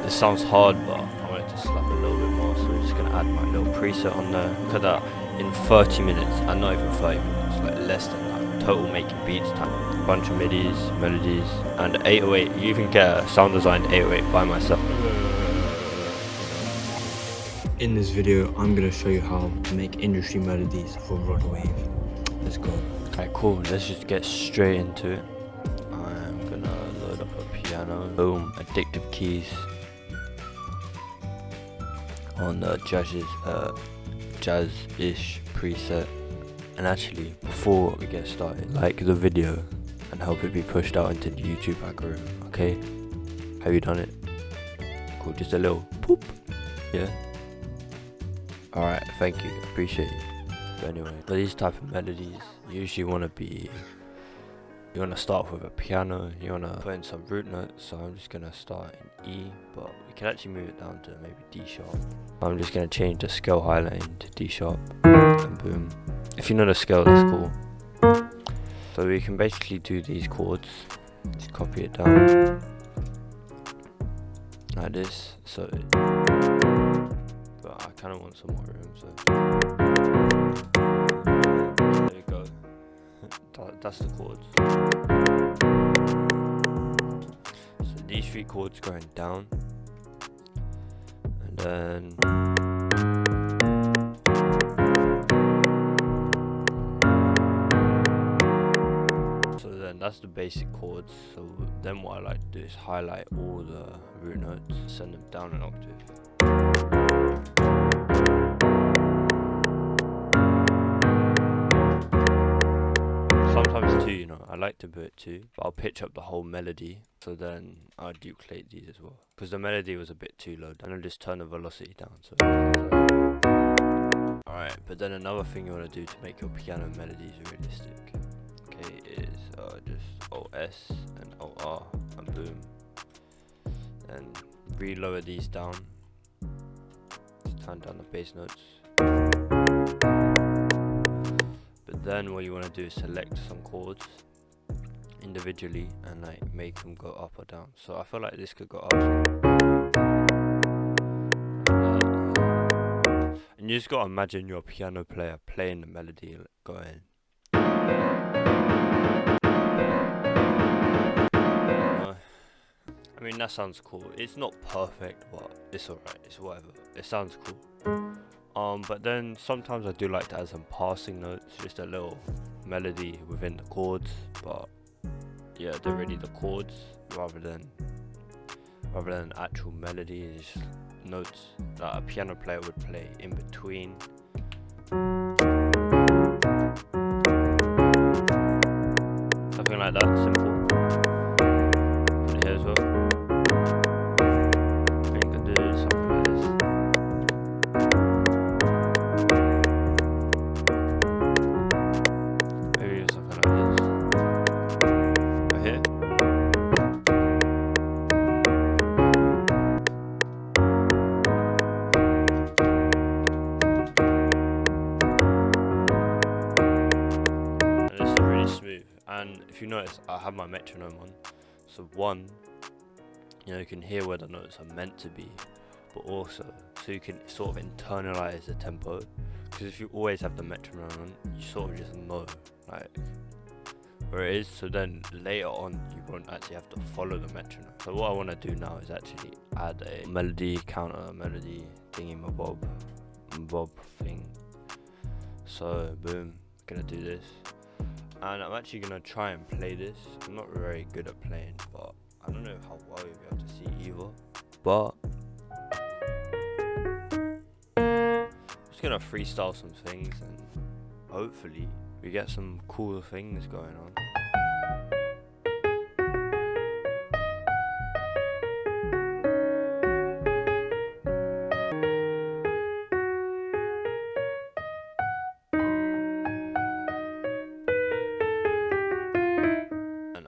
This sounds hard, but I wanted to slap a little bit more, so we're just gonna add my little preset on there. Look at that, in 30 minutes, and not even 30 minutes, like less than that, total making beats time. A bunch of midis, melodies, and 808. You even get a sound design 808 by myself. In this video, I'm gonna show you how to make industry melodies for Rod Wave. Let's go. Okay, cool. Let's just get straight into it. I'm gonna load up a piano. Boom. Addictive keys on the jazz-ish preset. And actually, before we get started, like the video and help it be pushed out into the YouTube algorithm. Okay? Have you done it? Cool. Just a little poop. Yeah. Alright, thank you, appreciate you. But anyway, for these type of melodies, you usually want to start with a piano, you want to put in some root notes, so I'm just going to start in E, but we can actually move it down to maybe D sharp. I'm just going to change the scale highline to D sharp, and boom. If you know the scale, that's cool. So we can basically do these chords, just copy it down, like this, so but I kind of want some more room, so there we go. That's the chords. So these three chords going down, and then that's the basic chords. So then what I like to do is highlight all the root notes, send them down an octave. Sometimes two, you know, I like to do it too, but I'll pitch up the whole melody, so then I'll duplicate these as well, because the melody was a bit too low, and I'll just turn the velocity down. So alright, but then another thing you want to do to make your piano melodies realistic, okay, is just OS and OR and boom, and re-lower these down, just turn down the bass notes. Then what you want to do is select some chords individually and like make them go up or down. So I feel like this could go up, and you just gotta imagine you're a piano player playing the melody, like, going. I mean, that sounds cool. It's not perfect, but it's alright. It's whatever. It sounds cool. But then sometimes I do like to add some passing notes, just a little melody within the chords. But yeah, they're really the chords rather than actual melody. It's just notes that a piano player would play in between. Something like that, simple. And here as well. And if you notice, I have my metronome on, so one, you know, you can hear where the notes are meant to be, but also so you can sort of internalize the tempo, because if you always have the metronome on, you sort of just know like where it is, so then later on you won't actually have to follow the metronome. So what I want to do now is actually add a melody counter, melody thingy-mabob thing. So boom, gonna do this. And I'm actually going to try and play this. I'm not very good at playing, but I don't know how well you'll be able to see either. But I'm just going to freestyle some things and hopefully we get some cool things going on.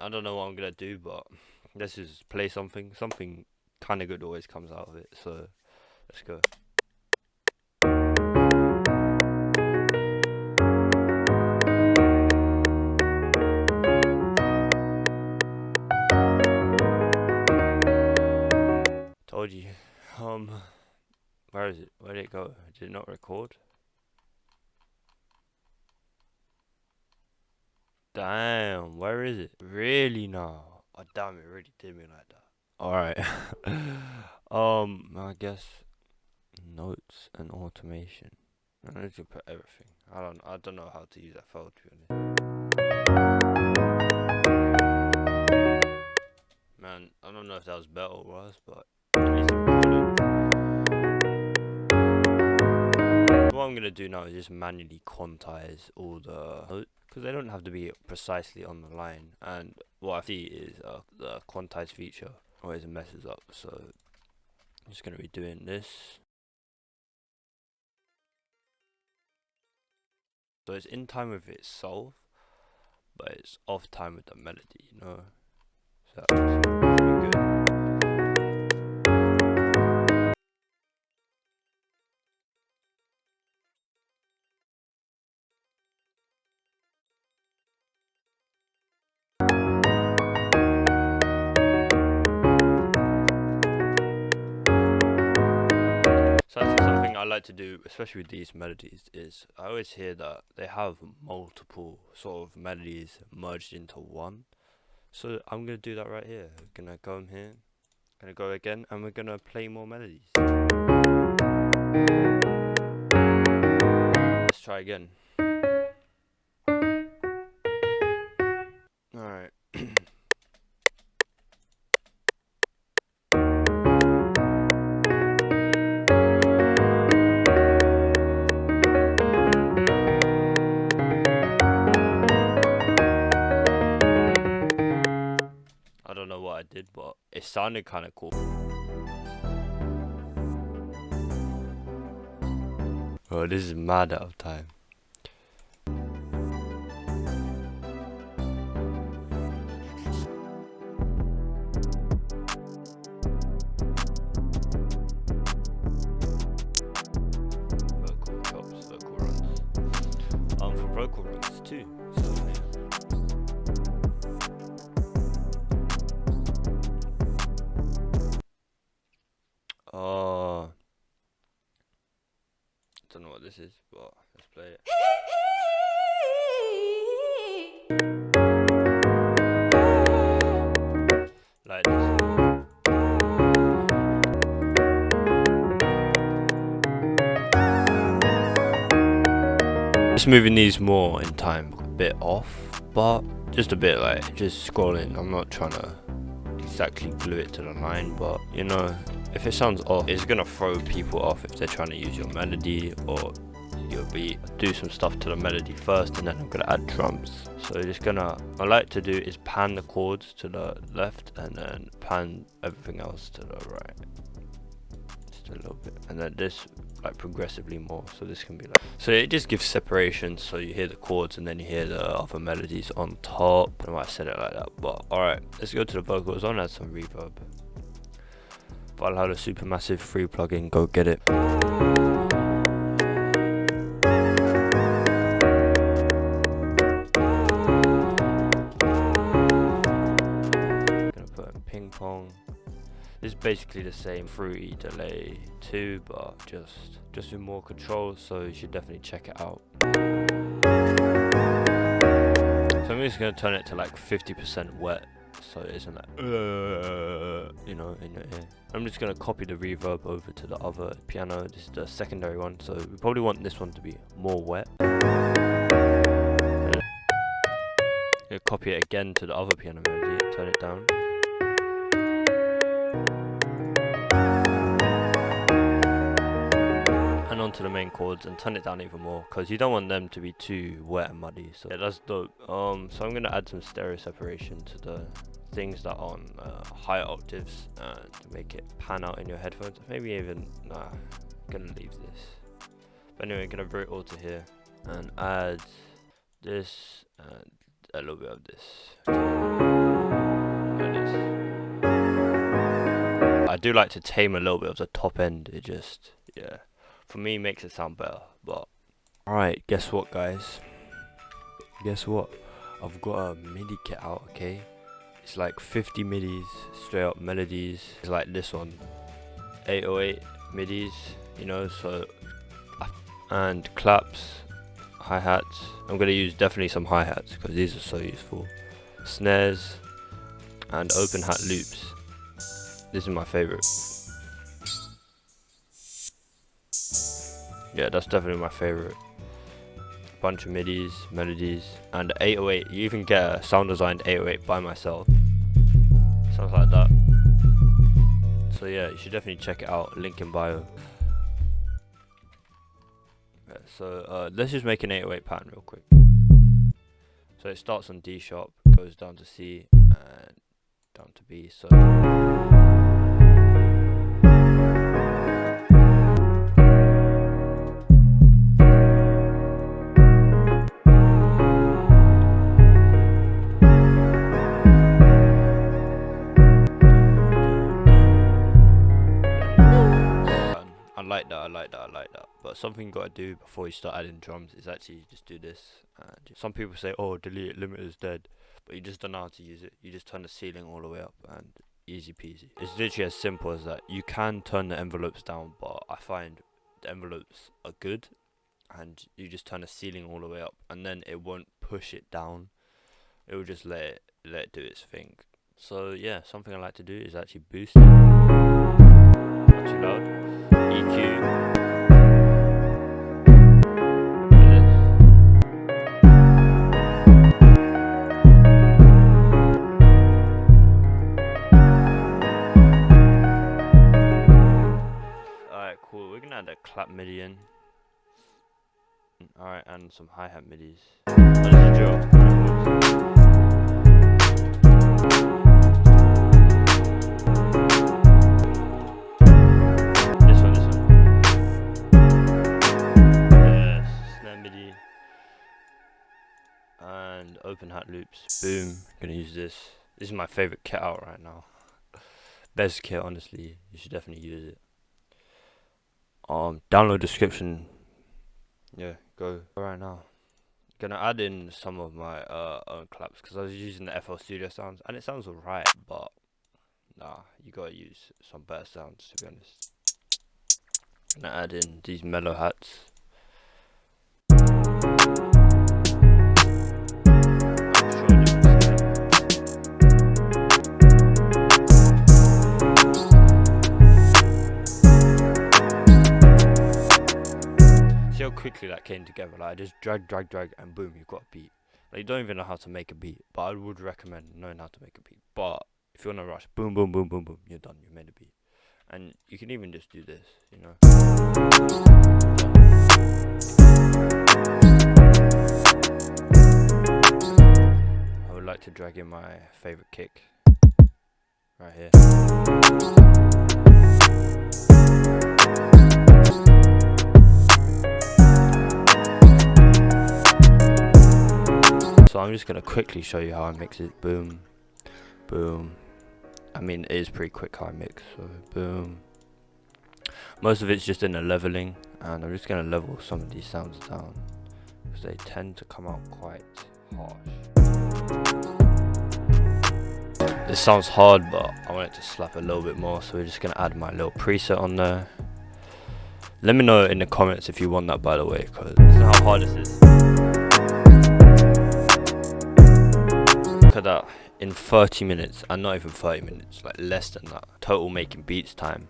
I don't know what I'm gonna do, but let's just play something. Something kind of good always comes out of it, so let's go. Told you. Where is it? Where did it go? Did it not record? Damn, where is it? Really now? Oh damn, it really did me like that. Alright. I guess notes and automation. I need to put everything. I don't know how to use that file, to be honest. Man, I don't know if that was better or worse, but at least it recorded. What I'm gonna do now is just manually quantize all the notes, because they don't have to be precisely on the line. And what I see is the quantize feature always messes up, so I'm just gonna be doing this. So it's in time with itself, but it's off time with the melody, you know? So that's pretty good. So that's something I like to do, especially with these melodies, is I always hear that they have multiple sort of melodies merged into one. So I'm gonna do that right here. Gonna go in here, gonna go again, and we're gonna play more melodies. Let's try again. Alright. I don't know what I did, but it sounded kind of cool. Oh, this is mad out of time. Vocal chops, vocal runs. For vocal runs too. So yeah. Oh, don't know what this is, but let's play it. Like this. Just moving these more in time, a bit off, but just a bit, like just scrolling. I'm not trying to exactly glue it to the line, but you know, if it sounds off, it's gonna throw people off if they're trying to use your melody or your beat. Do some stuff to the melody first, and then I'm gonna add drums. So just what I like to do is pan the chords to the left and then pan everything else to the right, just a little bit, and then this like progressively more, so this can be like, so it just gives separation, so you hear the chords and then you hear the other melodies on top. I might have said it like that, but alright, let's go to the vocals. I'm gonna add some reverb. Valhalla Supermassive free plugin, go get it. Gonna put in ping pong. This is basically the same fruity delay too, but just with more control, so you should definitely check it out. So I'm just gonna turn it to like 50% wet, so it isn't like you know, in your ear. I'm just gonna copy the reverb over to the other piano. This is the secondary one, so we probably want this one to be more wet. Copy it again to the other piano melody, turn it down. And onto the main chords and turn it down even more, because you don't want them to be too wet and muddy. So yeah, that's dope. So I'm gonna add some stereo separation to the things that are on higher octaves to make it pan out in your headphones. Maybe even gonna leave this. But anyway, gonna bring it all to here and add this and a little bit of this. Like this. I do like to tame a little bit of the top end. It just, yeah, for me makes it sound better. But alright, guess what guys? Guess what? I've got a MIDI kit out, okay? It's like 50 MIDIs, straight up melodies. It's like this one. 808 midis, you know, so, and claps, hi-hats. I'm gonna use definitely some hi-hats because these are so useful. Snares and open hat loops. This is my favorite. Yeah, that's definitely my favorite. Bunch of midis, melodies, and 808. You even get a sound designed 808 by myself. Sounds like that. So yeah, you should definitely check it out. Link in bio. Yeah, so let's just make an 808 pattern real quick. So it starts on D sharp, goes down to C, and down to B. So I like that. But something you gotta do before you start adding drums is actually just do this. Some people say, oh, delete it, limiter is dead. But you just don't know how to use it. You just turn the ceiling all the way up and easy peasy. It's literally as simple as that. You can turn the envelopes down, but I find the envelopes are good. And you just turn the ceiling all the way up and then it won't push it down. It will just let it do its thing. So yeah, something I like to do is actually boost it. Not too loud. EQ. Alright, cool. We're gonna add a clap MIDI in. Alright, and some hi-hat midis. What is the drill? This one. Yes, snare MIDI. And open hat loops. Boom. Gonna use this. This is my favorite kit out right now. Best kit, honestly. You should definitely use it. Download description. Yeah, go right now. Gonna add in some of my own claps because I was using the FL Studio sounds and it sounds alright, but nah, you gotta use some better sounds to be honest. Gonna add in these mellow hats. See how quickly that came together. Like I just drag and boom, you've got a beat. Like you don't even know how to make a beat, but I would recommend knowing how to make a beat. But if you're in a rush, boom, you're done, you made a beat. And you can even just do this, you know. I would like to drag in my favorite kick right here. So I'm just gonna quickly show you how I mix it. Boom, boom. I mean, it is pretty quick how I mix. So boom. Most of it's just in the leveling, and I'm just gonna level some of these sounds down because they tend to come out quite harsh. This sounds hard, but I want it to slap a little bit more. So we're just gonna add my little preset on there. Let me know in the comments if you want that, by the way, because this is how hard this is. Look at that, in 30 minutes, and not even 30 minutes, like less than that, total making beats time.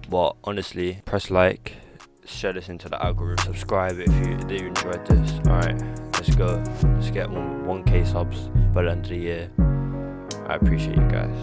But honestly, press like, share this into the algorithm, subscribe if you enjoyed this. Alright, let's go, let's get 1K subs by the end of the year. I appreciate you guys.